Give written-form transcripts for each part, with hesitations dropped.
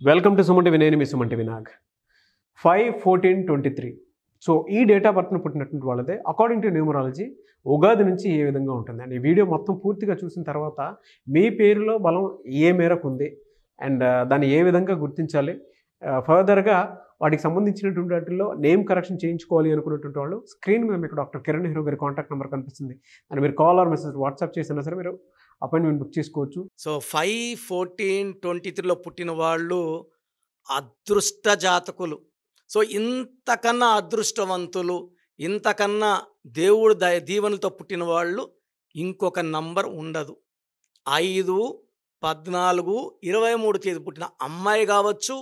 Welcome to Suman TV. నేను మీ Suman TV Nag. 5/14/23. So ఈ date of బర్త్ను పుట్టినటువంటి వాళ్ళదే అకార్డింగ్ టు న్యూమరాలజీ ఉగాది నుంచి ఏ విధంగా ఉంటుంది అండ్ ఈ వీడియో మొత్తం పూర్తిగా చూసిన తర్వాత మీ పేరులో బలం ఏ మేరకు ఉంది అండ్ దాన్ని ఏ విధంగా గుర్తించాలి, ఫర్దర్గా వాటికి సంబంధించినటువంటి వాటిల్లో నేమ్ కరెక్షన్ చేయించుకోవాలి అనుకున్నటువంటి వాళ్ళు స్క్రీన్ మీద మీకు డాక్టర్ కిరణ్ హీరో గారి కాంటాక్ట్ నెంబర్ కనిపిస్తుంది అండ్ మీరు కాల్ ఆర్ మెసేజ్ వాట్సాప్ చేసినా సరే మీరు అపాయింట్మెంట్ బుక్ చేసుకోవచ్చు. సో 5/14/23లో పుట్టిన వాళ్ళు అదృష్ట జాతకులు. సో ఇంతకన్నా అదృష్టవంతులు, ఇంతకన్నా దేవుడు దీవెనలతో పుట్టిన వాళ్ళు ఇంకొక నంబర్ ఉండదు. 5, 14, 23 తేదీ పుట్టిన అమ్మాయి కావచ్చు,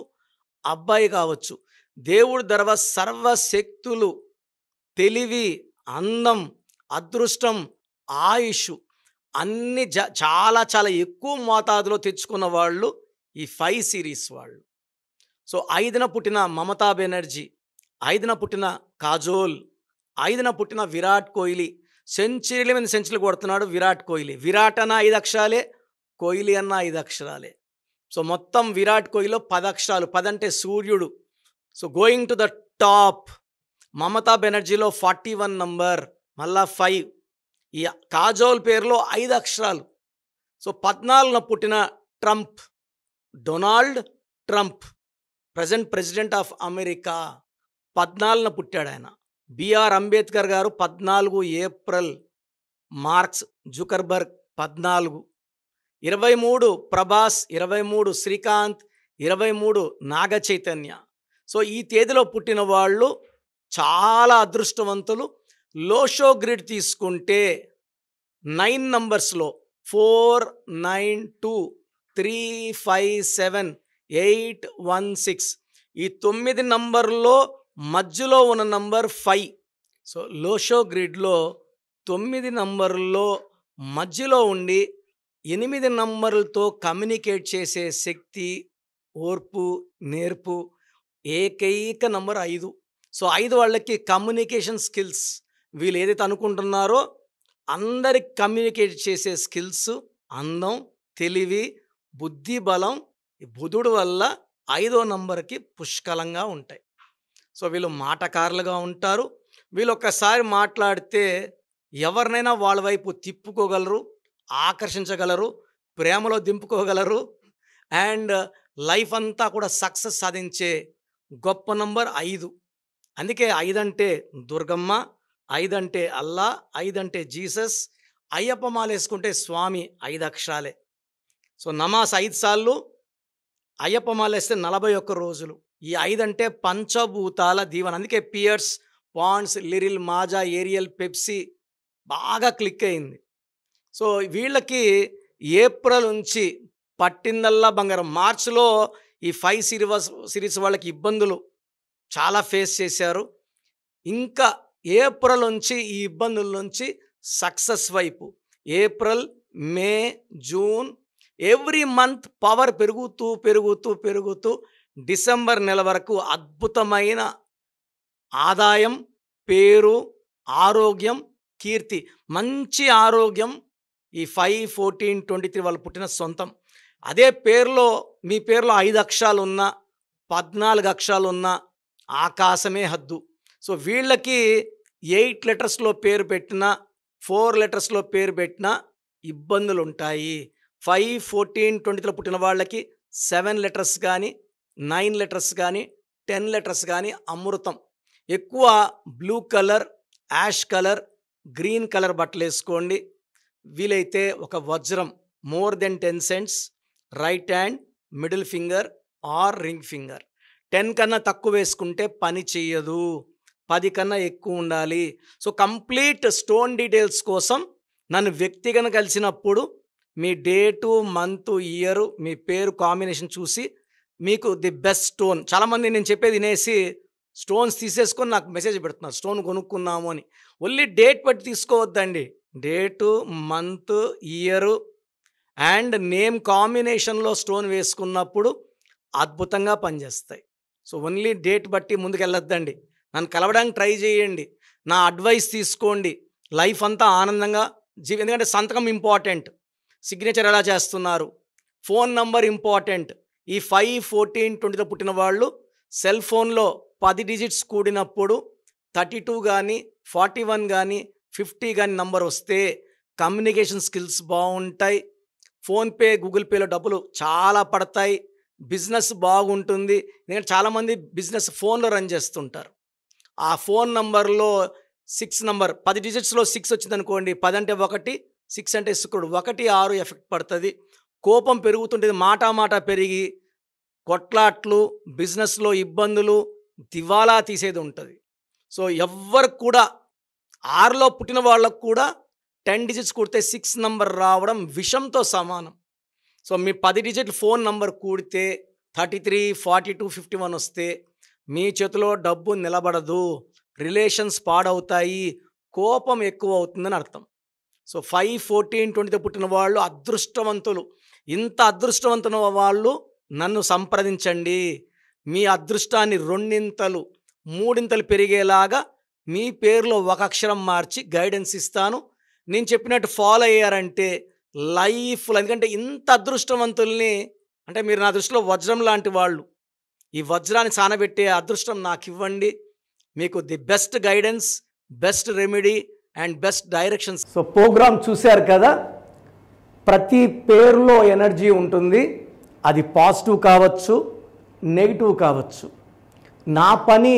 అబ్బాయి కావచ్చు, దేవుడి సర్వశక్తులు, తెలివి, అందం, అదృష్టం, ఆయుష్ అన్ని చాలా చాలా ఎక్కువ మోతాదులో తెచ్చుకున్న వాళ్ళు ఈ 5 సిరీస్ వాళ్ళు. సో 5న పుట్టిన మమతా బెనర్జీ, 5న పుట్టిన కాజోల్, 5న పుట్టిన విరాట్ కోహ్లీ. సెంచరీల మీద సెంచరీలు కొడుతున్నాడు విరాట్ కోహ్లీ. విరాట్ అన్న 5 అక్షరాలే, కోహ్లీ అన్న 5 అక్షరాలే. సో మొత్తం విరాట్ కోహ్లీలో 10 అక్షరాలు. 10 అంటే సూర్యుడు. So going to the top. Mamata బెనర్జీలో 41 నంబర్, మళ్ళా 5. ఈ కాజోల్ పేరులో 5 అక్షరాలు. సో 14న పుట్టిన Trump, Donald Trump, present president of America. 14న పుట్టాడు ఆయన. బిఆర్ అంబేద్కర్ గారు 14 April. Marks Zuckerberg 14. 23 Prabhas, 23 Srikanth, 23 Naga Chaitanya. So ఈ తేదీలో పుట్టిన వాళ్ళు చాలా అదృష్టవంతులు. లోషో గ్రిడ్ తీసుకుంటే 9 నంబర్స్లో 4, 9, 2, 3, 5, 7, 8, 1, 6 ఈ 9 నంబర్లో మధ్యలో ఉన్న నంబర్ 5. సో లోషో గ్రిడ్లో 9 నంబర్లో మధ్యలో ఉండి 8 నంబర్లతో కమ్యూనికేట్ చేసే శక్తి, ఓర్పు, నేర్పు ఏకైక నంబర్ 5. సో 5 వాళ్ళకి కమ్యూనికేషన్ స్కిల్స్, వీళ్ళు ఏదైతే అనుకుంటున్నారో అందరికి కమ్యూనికేట్ చేసే స్కిల్స్, అందం, తెలివి, బుద్ధి బలం ఈ బుధుడు వల్ల 5వ నంబర్కి పుష్కలంగా ఉంటాయి. సో వీళ్ళు మాటకారులుగా ఉంటారు. వీళ్ళు ఒక్కసారి మాట్లాడితే ఎవరినైనా వాళ్ళ వైపు తిప్పుకోగలరు, ఆకర్షించగలరు, ప్రేమలో దింపుకోగలరు అండ్ లైఫ్ అంతా కూడా సక్సెస్ సాధించే గొప్ప నంబర్ 5. అందుకే 5 అంటే దుర్గమ్మ, 5 అంటే అల్లా, 5 అంటే జీసస్. అయ్యప్ప మాల వేసుకుంటే స్వామి 5 అక్షరాలే. సో నమాజ్ 5 సార్లు, అయ్యప్ప మాల వేస్తే 41 రోజులు. ఈ 5 అంటే పంచభూతాల దీవెన. అందుకే Pears, Pond's, Liril, Maaza, Ariel, Pepsi బాగా క్లిక్ అయింది. సో వీళ్ళకి ఏప్రిల్ నుంచి పట్టిందల్లా బంగారం. మార్చిలో ఈ 5 సిరీస్ వాళ్ళకి ఇబ్బందులు చాలా ఫేస్ చేశారు. ఇంకా ఏప్రిల్ నుంచి ఈ ఇబ్బందుల నుంచి సక్సెస్ వైపు, ఏప్రిల్, మే, జూన్ ఎవ్రీ మంత్ పవర్ పెరుగుతూ పెరుగుతూ పెరుగుతూ డిసెంబర్ నెల వరకు అద్భుతమైన ఆదాయం, పేరు, ఆరోగ్యం, కీర్తి, మంచి ఆరోగ్యం ఈ 5/14/23 వాళ్ళు పుట్టిన సొంతం. అదే పేరులో మీ పేరులో 5 అక్షరాలు ఉన్నా, 14 అక్షరాలు ఉన్నా ఆకాశమే హద్దు. సో వీళ్ళకి 8 లెటర్స్లో పేరు పెట్టినా, 4 లెటర్స్లో పేరు పెట్టినా ఇబ్బందులు ఉంటాయి. 5/14/23లో పుట్టిన వాళ్ళకి 7 లెటర్స్ కానీ, 9 లెటర్స్ కానీ, 10 లెటర్స్ కానీ అమృతం. ఎక్కువ blue colour, ash colour, green colour బట్టలు వేసుకోండి. వీలైతే ఒక వజ్రం more than 10 cents right hand, middle finger or ring finger. 10 కన్నా తక్కువ వేసుకుంటే పని చెయ్యదు, 10 కన్నా ఎక్కువ ఉండాలి. సో కంప్లీట్ స్టోన్ డీటెయిల్స్ కోసం నన్ను వ్యక్తిగతంగా కలిసినప్పుడు మీ డేటు, మంత్, ఇయర్, మీ పేరు కాంబినేషన్ చూసి మీకు ది బెస్ట్ స్టోన్. చాలామంది నేను చెప్పేది వినేసి స్టోన్స్ తీసేసుకొని నాకు మెసేజ్ పెడుతున్నారు స్టోన్ కొనుక్కున్నాము అని. ఓన్లీ డేట్ బట్టి తీసుకోవద్దండి. Date, month, year and name కాంబినేషన్లో స్టోన్ వేసుకున్నప్పుడు అద్భుతంగా పనిచేస్తాయి. సో ఓన్లీ డేట్ బట్టి ముందుకెళ్ళొద్దండి. నన్ను కలవడానికి ట్రై చేయండి, నా అడ్వైస్ తీసుకోండి. లైఫ్ అంతా ఆనందంగా ఎందుకంటే సంతకం ఇంపార్టెంట్, సిగ్నేచర్ ఎలా చేస్తున్నారు, ఫోన్ నంబర్ ఇంపార్టెంట్, ఈ 5, 14, 20లో పుట్టిన వాళ్ళు సెల్ ఫోన్లో 10 డిజిట్స్ కూడినప్పుడు 32 కానీ 41 కానీ 50 కానీ నంబర్ వస్తే కమ్యూనికేషన్ స్కిల్స్ బాగుంటాయి. ఫోన్పే, గూగుల్ పేలో డబ్బులు చాలా పడతాయి. బిజినెస్ బాగుంటుంది. ఎందుకంటే చాలామంది బిజినెస్ ఫోన్లో రన్ చేస్తుంటారు. ఆ ఫోన్ నంబర్లో 6 నంబర్ 10 డిజిట్స్లో 6 వచ్చింది అనుకోండి. 10 అంటే 1, 6 అంటే శుక్రుడు, 1, 6 ఎఫెక్ట్ పడుతుంది. కోపం పెరుగుతుంటుంది. మాట పెరిగి కొట్లాట్లు, బిజినెస్లో ఇబ్బందులు, దివాలా తీసేది ఉంటుంది. సో ఎవ్వరు కూడా 6లో పుట్టిన వాళ్ళకు కూడా 10 డిజిట్స్ కూడితే 6 నంబర్ రావడం విషంతో సమానం. సో మీ 10 డిజిట్ ఫోన్ నంబర్ కూడితే 33, 42, 51 వస్తే మీ చేతిలో డబ్బు నిలబడదు, రిలేషన్స్ పాడవుతాయి, కోపం ఎక్కువ అవుతుందని అర్థం. సో 5, 14, 20తో పుట్టిన వాళ్ళు అదృష్టవంతులు. ఇంత అదృష్టవంతుల వాళ్ళు నన్ను సంప్రదించండి. మీ అదృష్టాన్ని 2 3 పెరిగేలాగా మీ పేరులో ఒక అక్షరం మార్చి గైడెన్స్ ఇస్తాను. నేను చెప్పినట్టు ఫాలో అయ్యారంటే లైఫ్లో, ఎందుకంటే ఇంత అదృష్టవంతుల్ని, అంటే మీరు నా దృష్టిలో వజ్రం లాంటి వాళ్ళు. ఈ వజ్రాన్ని సానబెట్టే అదృష్టం నాకు ఇవ్వండి. మీకు the best guidance, best remedy and best directions. So programme చూశారు కదా, ప్రతి పేరులో ఎనర్జీ ఉంటుంది. అది పాజిటివ్ కావచ్చు, నెగిటివ్ కావచ్చు. నా పని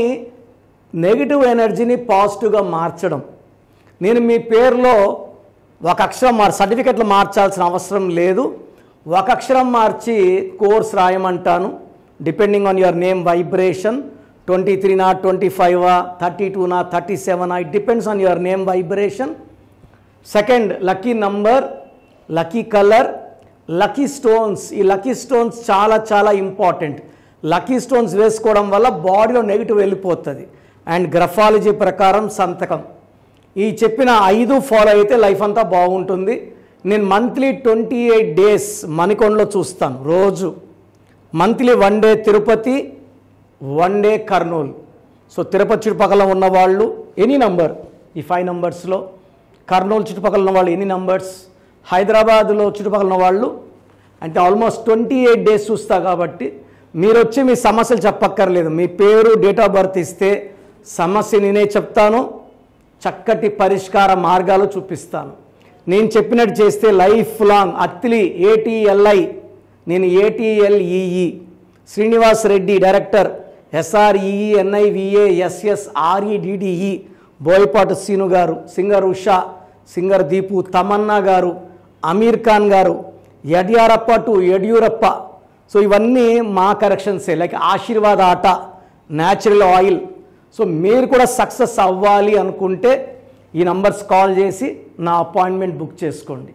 నెగిటివ్ ఎనర్జీని పాజిటివ్గా మార్చడం. నేను మీ పేరులో ఒక అక్షరం సర్టిఫికెట్లు మార్చాల్సిన అవసరం లేదు. ఒక అక్షరం మార్చి కోర్స్ రాయమంటాను. Depending on your name vibration, 23 25 32 37, it depends on your name vibration. Second, lucky number, lucky colour, lucky stones. ఈ లక్కీ స్టోన్స్ చాలా చాలా ఇంపార్టెంట్. లక్కీ స్టోన్స్ వేసుకోవడం వల్ల బాడీలో నెగిటివ్ వెళ్ళిపోతుంది. అండ్ గ్రఫాలజీ ప్రకారం సంతకం. ఈ చెప్పిన 5 ఫాలో అయితే లైఫ్ అంతా బాగుంటుంది. నేను మంత్లీ 28 డేస్ మణికొండలో చూస్తాను రోజు. Monthly 1 day Tirupati, 1 day Kurnool. So Tirupati చుట్టుపక్కల ఉన్నవాళ్ళు ఎనీ నంబర్, ఈ 5 నంబర్స్లో, కర్నూలు చుట్టుపక్కల ఉన్న వాళ్ళు ఎనీ నంబర్స్, హైదరాబాద్లో చుట్టుపక్కల ఉన్న వాళ్ళు, అంటే ఆల్మోస్ట్ 28 డేస్ చూస్తా. కాబట్టి మీరు వచ్చి మీ సమస్యలు చెప్పక్కర్లేదు. మీ పేరు, డేట్ ఆఫ్ బర్త్ ఇస్తే సమస్య నేనే చెప్తాను, చక్కటి పరిష్కార మార్గాలు చూపిస్తాను. నేను చెప్పినట్టు చేస్తే లైఫ్ లాంగ్. అత్తిలి ATLI, నేను ATLEE, Srinivas Reddy director, SREENIVASSREDDE, Boyapati Seenu గారు, సింగర్ ఉషా, సింగర్ దీపు, తమన్నా గారు, అమీర్ ఖాన్ గారు, యడ్యారప్ప టు యడ్యూరప్ప. సో ఇవన్నీ మా కరెక్షన్సే. లైక్ ఆశీర్వాద్ ఆట, న్యాచురల్ ఆయిల్. సో మీరు కూడా సక్సెస్ అవ్వాలి అనుకుంటే ఈ నంబర్స్ కాల్ చేసి నా అపాయింట్మెంట్ బుక్ చేసుకోండి.